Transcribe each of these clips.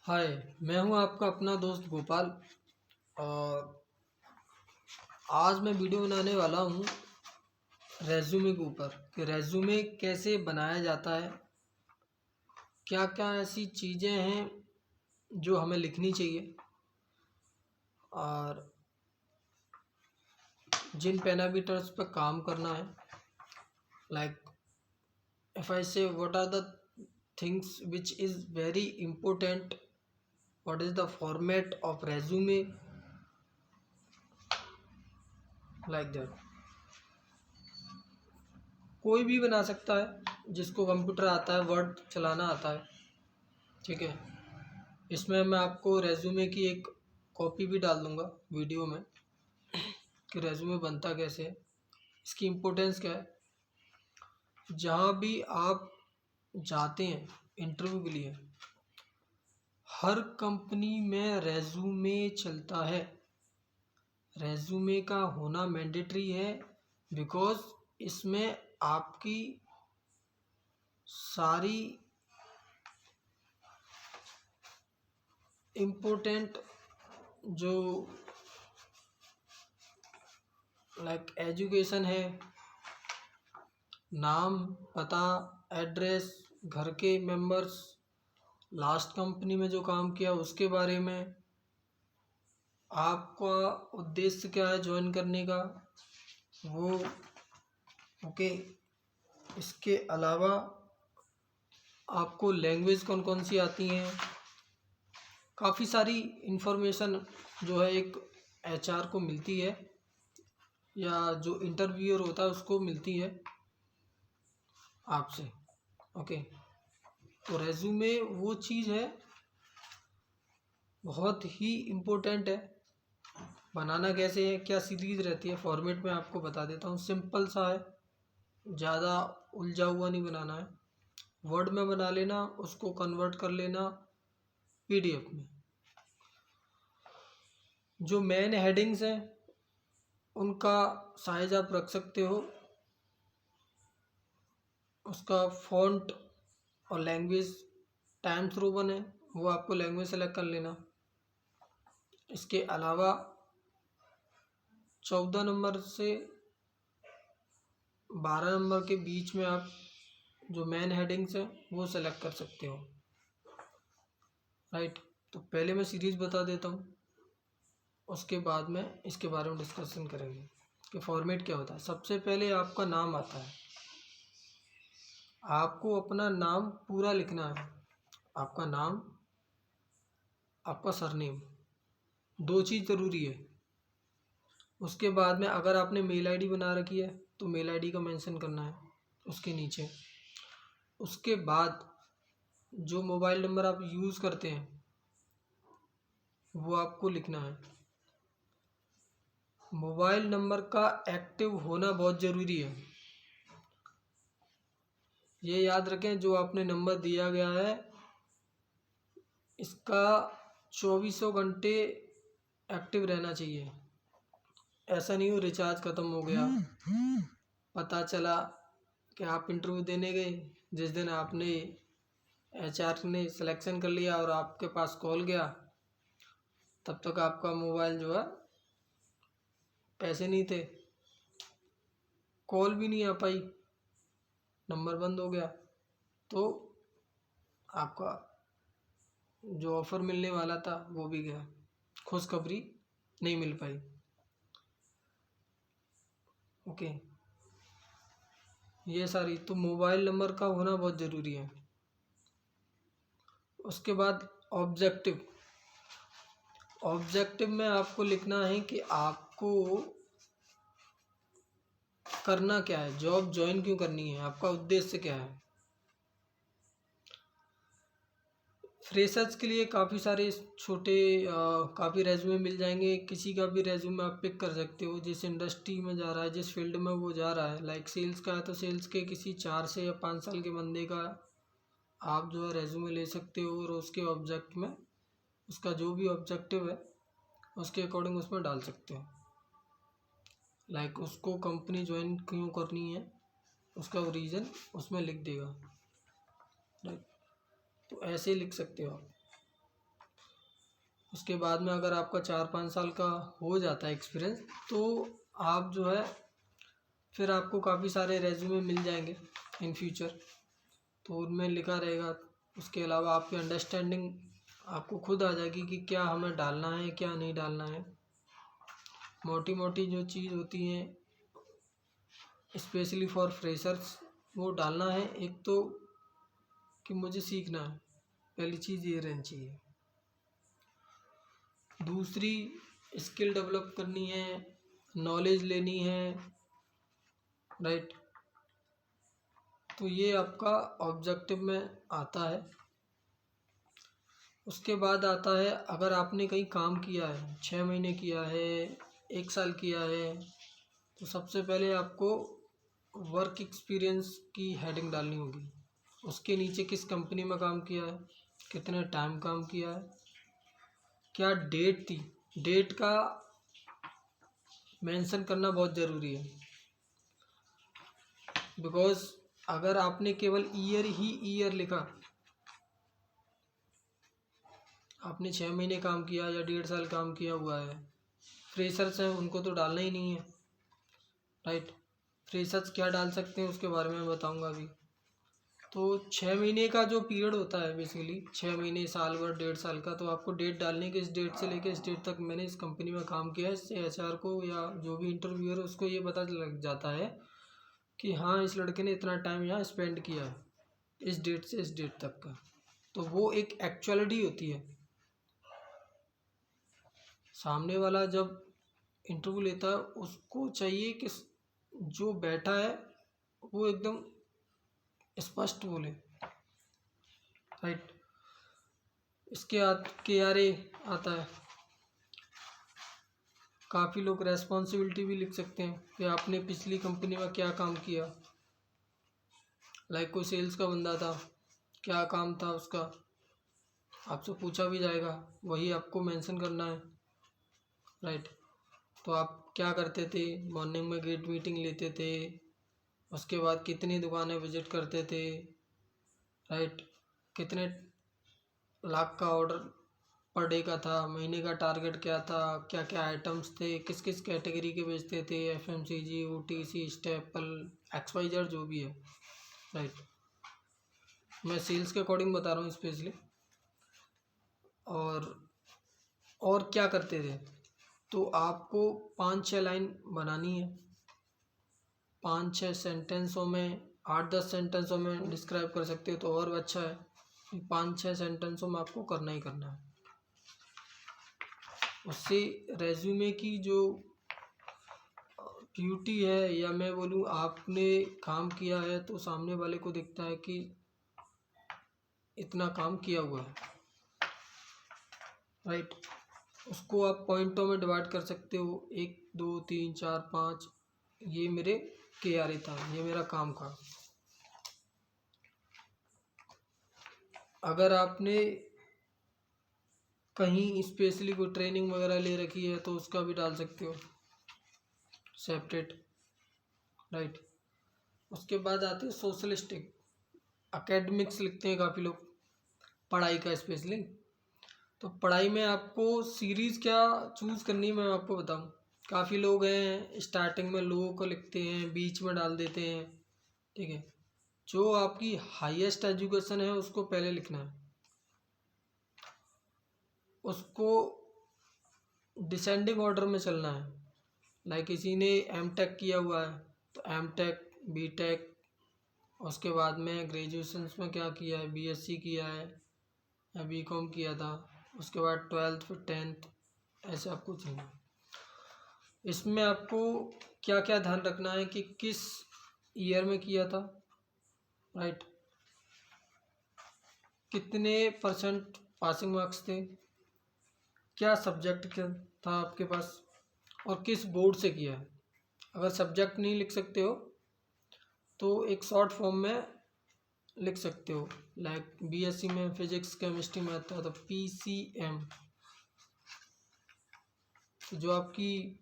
हाय। मैं हूं आपका अपना दोस्त गोपाल। और आज मैं वीडियो बनाने वाला हूं रेज्यूमे के ऊपर कि रेज्यूमे कैसे बनाया जाता है, क्या क्या ऐसी चीज़ें हैं जो हमें लिखनी चाहिए और जिन पैरामीटर्स पर काम करना है। Like if I say what are the things which is very important, what is the format of resume, like that. कोई भी बना सकता है जिसको कंप्यूटर आता है, वर्ड चलाना आता है, ठीक है। इसमें मैं आपको रेज्यूमे की एक कॉपी भी डाल दूंगा वीडियो में कि रेज्यूमे बनता कैसे है, इसकी इम्पोर्टेंस क्या है। जहाँ भी आप जाते हैं इंटरव्यू के लिए, हर कंपनी में रेज्यूमे चलता है। रेज्यूमे का होना मैंडेटरी है बिकॉज इसमें आपकी सारी इम्पोर्टेंट जो लाइक एजुकेशन है, नाम, पता, एड्रेस, घर के मेंबर्स, लास्ट कंपनी में जो काम किया उसके बारे में, आपका उद्देश्य क्या है ज्वाइन करने का वो, ओके। इसके अलावा आपको लैंग्वेज कौन कौन सी आती हैं, काफ़ी सारी इन्फॉर्मेशन जो है एक एचआर को मिलती है या जो इंटरव्यूअर होता है उसको मिलती है आपसे, ओके। तो रेज्यूमे वो चीज़ है, बहुत ही इम्पोर्टेंट है। बनाना कैसे है, क्या सीरीज रहती है, फॉर्मेट में आपको बता देता हूँ। सिंपल सा है, ज़्यादा उलझा हुआ नहीं बनाना है। वर्ड में बना लेना, उसको कन्वर्ट कर लेना पीडीएफ में। जो मेन हेडिंग्स हैं उनका साइज आप रख सकते हो, उसका फॉन्ट और लैंग्वेज टाइम्स रोमन है वो आपको लैंग्वेज सेलेक्ट कर लेना। इसके अलावा 14 नंबर से 12 नंबर के बीच में आप जो मेन हेडिंग्स हैं वो सेलेक्ट कर सकते हो, राइट। तो पहले मैं सीरीज बता देता हूँ, उसके बाद में इसके बारे में डिस्कशन करेंगे कि फॉर्मेट क्या होता है। सबसे पहले आपका नाम आता है, आपको अपना नाम पूरा लिखना है। आपका नाम, आपका सरनेम, दो चीज़ ज़रूरी है। उसके बाद में अगर आपने मेल आईडी बना रखी है तो मेल आईडी का मेंशन करना है उसके नीचे। उसके बाद जो मोबाइल नंबर आप यूज़ करते हैं वो आपको लिखना है। मोबाइल नंबर का एक्टिव होना बहुत ज़रूरी है। ये याद रखें, जो आपने नंबर दिया गया है इसका 24 घंटे एक्टिव रहना चाहिए। ऐसा नहीं हो रिचार्ज ख़त्म हो गया, पता चला कि आप इंटरव्यू देने गए, जिस दिन आपने एचआर ने सिलेक्शन कर लिया और आपके पास कॉल गया, तब तक आपका मोबाइल जो है पैसे नहीं थे, कॉल भी नहीं आ पाई, नंबर बंद हो गया, तो आपका जो ऑफ़र मिलने वाला था वो भी गया, खुशखबरी नहीं मिल पाई, ओके। ये सारी तो मोबाइल नंबर का होना बहुत ज़रूरी है। उसके बाद ऑब्जेक्टिव। ऑब्जेक्टिव में आपको लिखना है कि आपको करना क्या है, जॉब ज्वाइन क्यों करनी है, आपका उद्देश्य क्या है। फ्रेशर्स के लिए काफ़ी सारे छोटे काफ़ी रेज्यूमे मिल जाएंगे। किसी का भी रेज्यूमे आप पिक कर सकते हो, जिस इंडस्ट्री में जा रहा है, जिस फील्ड में वो जा रहा है। लाइक सेल्स का है तो सेल्स के किसी 4 से या 5 साल के बंदे का आप जो है रेज्यूमे ले सकते हो और उसके ऑब्जेक्ट में उसका जो भी ऑब्जेक्टिव है उसके अकॉर्डिंग उसमें डाल सकते हो। लाइक उसको कंपनी ज्वाइन क्यों करनी है उसका रीज़न उसमें लिख देगा, राइट। तो ऐसे लिख सकते हो आप। उसके बाद में अगर आपका 4-5 साल का हो जाता है एक्सपीरियंस, तो आप जो है फिर आपको काफ़ी सारे रेज्यूमे मिल जाएंगे इन फ्यूचर, तो उनमें लिखा रहेगा। उसके अलावा आपकी अंडरस्टैंडिंग आपको खुद आ जाएगी कि क्या हमें डालना है क्या नहीं डालना है। मोटी मोटी जो चीज़ होती हैं स्पेशली फॉर फ्रेशर्स वो डालना है। एक तो कि मुझे सीखना है, पहली चीज़ ये रहनी चाहिए। दूसरी, स्किल डेवलप करनी है, नॉलेज लेनी है, राइट। तो ये आपका ऑब्जेक्टिव में आता है। उसके बाद आता है, अगर आपने कहीं काम किया है, 6 महीने किया है, 1 साल किया है, तो सबसे पहले आपको वर्क एक्सपीरियंस की हेडिंग डालनी होगी। उसके नीचे किस कंपनी में काम किया है, कितने टाइम काम किया है, क्या डेट थी। डेट का मेंशन करना बहुत ज़रूरी है, बिकॉज अगर आपने केवल ईयर लिखा, आपने 6 महीने काम किया या 1.5 साल काम किया हुआ है, फ्रेशर्स हैं उनको तो डालना ही नहीं है, राइट। फ्रेशर्स क्या डाल सकते हैं उसके बारे में बताऊंगा अभी। तो 6 महीने का जो पीरियड होता है, बेसिकली 6 महीने, साल भर, 1.5 साल का, तो आपको डेट डालनी है कि इस डेट से लेकर इस डेट तक मैंने इस कंपनी में काम किया है। इससे एचआर को या जो भी इंटरव्यूअर है उसको ये पता लग जाता है कि हाँ इस लड़के ने इतना टाइम यहाँ स्पेंड किया है इस डेट से इस डेट तक का। तो वो एक एक्चुअलिटी होती है। सामने वाला जब इंटरव्यू लेता है उसको चाहिए कि जो बैठा है वो एकदम स्पष्ट बोले, राइट। इसके KRA आता है। काफ़ी लोग रेस्पॉन्सिबिलिटी भी लिख सकते हैं कि आपने पिछली कंपनी में क्या काम किया। लाइक कोई सेल्स का बंदा था, क्या काम था उसका, आपसे पूछा भी जाएगा, वही आपको मेंशन करना है, राइट। तो आप क्या करते थे, मॉर्निंग में गेट मीटिंग लेते थे, उसके बाद कितनी दुकानें विजिट करते थे, राइट। कितने लाख का ऑर्डर पर डे का था, महीने का टारगेट क्या था, क्या क्या आइटम्स थे, किस किस कैटेगरी के बेचते थे, FMCG, OTC, स्टेपल, XYZ जो भी है, राइट। मैं सेल्स के अकॉर्डिंग बता रहा हूँ स्पेशली। और क्या करते थे, तो आपको 5-6 लाइन बनानी है, 5-6 सेंटेंसों में, 8-10 सेंटेंसों में डिस्क्राइब कर सकते हो तो और अच्छा है। 5-6 सेंटेंसों में आपको करना ही करना है। उससे रेज्यूमे की जो ब्यूटी है, या मैं बोलूँ आपने काम किया है तो सामने वाले को दिखता है कि इतना काम किया हुआ है, राइट। उसको आप पॉइंटों में डिवाइड कर सकते हो, 1 2 3 4 5, ये मेरे KRA था, ये मेरा काम का। अगर आपने कहीं स्पेशली कोई ट्रेनिंग वगैरह ले रखी है तो उसका भी डाल सकते हो सेपरेट, राइट। उसके बाद आते हैं सोशलिस्टिक। एकेडमिक्स लिखते हैं काफ़ी लोग, पढ़ाई का स्पेशली। तो पढ़ाई में आपको सीरीज़ क्या चूज़ करनी है मैं आपको बताऊं। काफ़ी लोग हैं स्टार्टिंग में लोगों को लिखते हैं, बीच में डाल देते हैं, ठीक है। जो आपकी हाईएस्ट एजुकेशन है उसको पहले लिखना है, उसको डिसेंडिंग ऑर्डर में चलना है। लाइक किसी ने M.Tech किया हुआ है तो M.Tech, B.Tech, उसके बाद में ग्रेजुएशन में क्या किया है, BSc किया है या B.Com किया था, उसके बाद 12th फिर 10th, ऐसे आपको चलना। इसमें आपको क्या क्या ध्यान रखना है कि किस ईयर में किया था, राइट। कितने % पासिंग मार्क्स थे, क्या सब्जेक्ट क्या था आपके पास, और किस बोर्ड से किया है। अगर सब्जेक्ट नहीं लिख सकते हो तो एक शॉर्ट फॉर्म में लिख सकते हो। लाइक BSc में फिजिक्स केमिस्ट्री मैथ था तो PCM, जो आपकी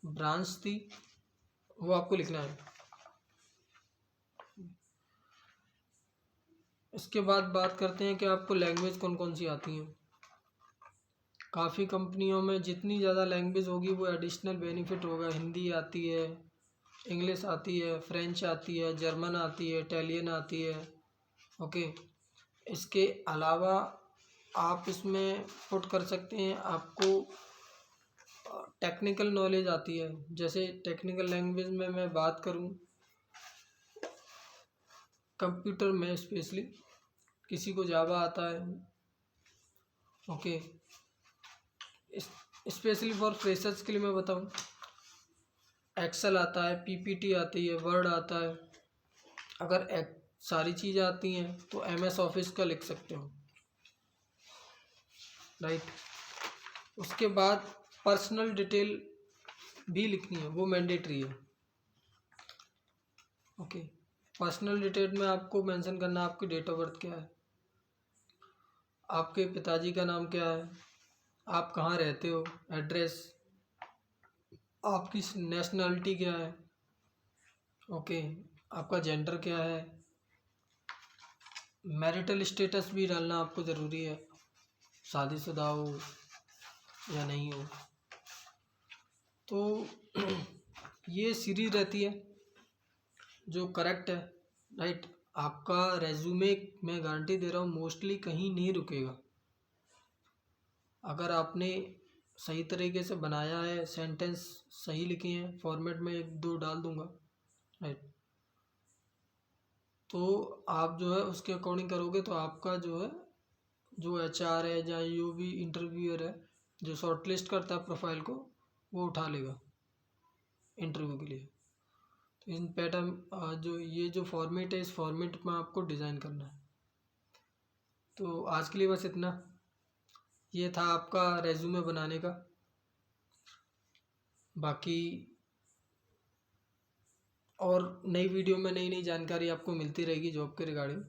ब्रांच थी वो आपको लिखना है। इसके बाद बात करते हैं कि आपको लैंग्वेज कौन कौन सी आती हैं। काफ़ी कंपनियों में जितनी ज़्यादा लैंग्वेज होगी वो एडिशनल बेनिफिट होगा। हिंदी आती है, इंग्लिश आती है, फ्रेंच आती है, जर्मन आती है, इटालियन आती है। ओके, इसके अलावा आप इसमें पुट कर सकते हैं आपको टेक्निकल नॉलेज आती है। जैसे टेक्निकल लैंग्वेज में मैं बात करूं, कंप्यूटर में स्पेशली किसी को जावा आता है। ओके, स्पेशली फॉर फ्रेशर्स के लिए मैं बताऊं, एक्सेल आता है, पीपीटी आती है, वर्ड आता है। अगर सारी चीज़ें आती हैं तो एमएस ऑफिस का लिख सकते हो, राइट। उसके बाद पर्सनल डिटेल भी लिखनी है, वो मैंडेटरी है। ओके, पर्सनल डिटेल में आपको मेंशन करना आपकी डेट ऑफ बर्थ क्या है, आपके पिताजी का नाम क्या है, आप कहाँ रहते हो, एड्रेस, आपकी नेशनलिटी क्या है। ओके, आपका जेंडर क्या है, मैरिटल स्टेटस भी डालना आपको ज़रूरी है, शादीशुदा हो या नहीं हो। तो ये सीरीज रहती है जो करेक्ट है, राइट। आपका रेज्यूमे मैं गारंटी दे रहा हूँ मोस्टली कहीं नहीं रुकेगा। अगर आपने सही तरीके से बनाया है, सेंटेंस सही लिखे हैं, फॉर्मेट में एक दो डाल दूंगा, राइट, तो आप जो है उसके अकॉर्डिंग करोगे तो आपका जो है जो एचआर है या जो भी इंटरव्यूअर है जो शॉर्टलिस्ट करता है प्रोफाइल को, वो उठा लेगा इंटरव्यू के लिए। तो इन पैटर्न जो ये जो फॉर्मेट है, इस फॉर्मेट में आपको डिज़ाइन करना है। तो आज के लिए बस इतना, ये था आपका रेज्यूमे बनाने का। बाकी और नई वीडियो में नई नई जानकारी आपको मिलती रहेगी जॉब के रिगार्डिंग।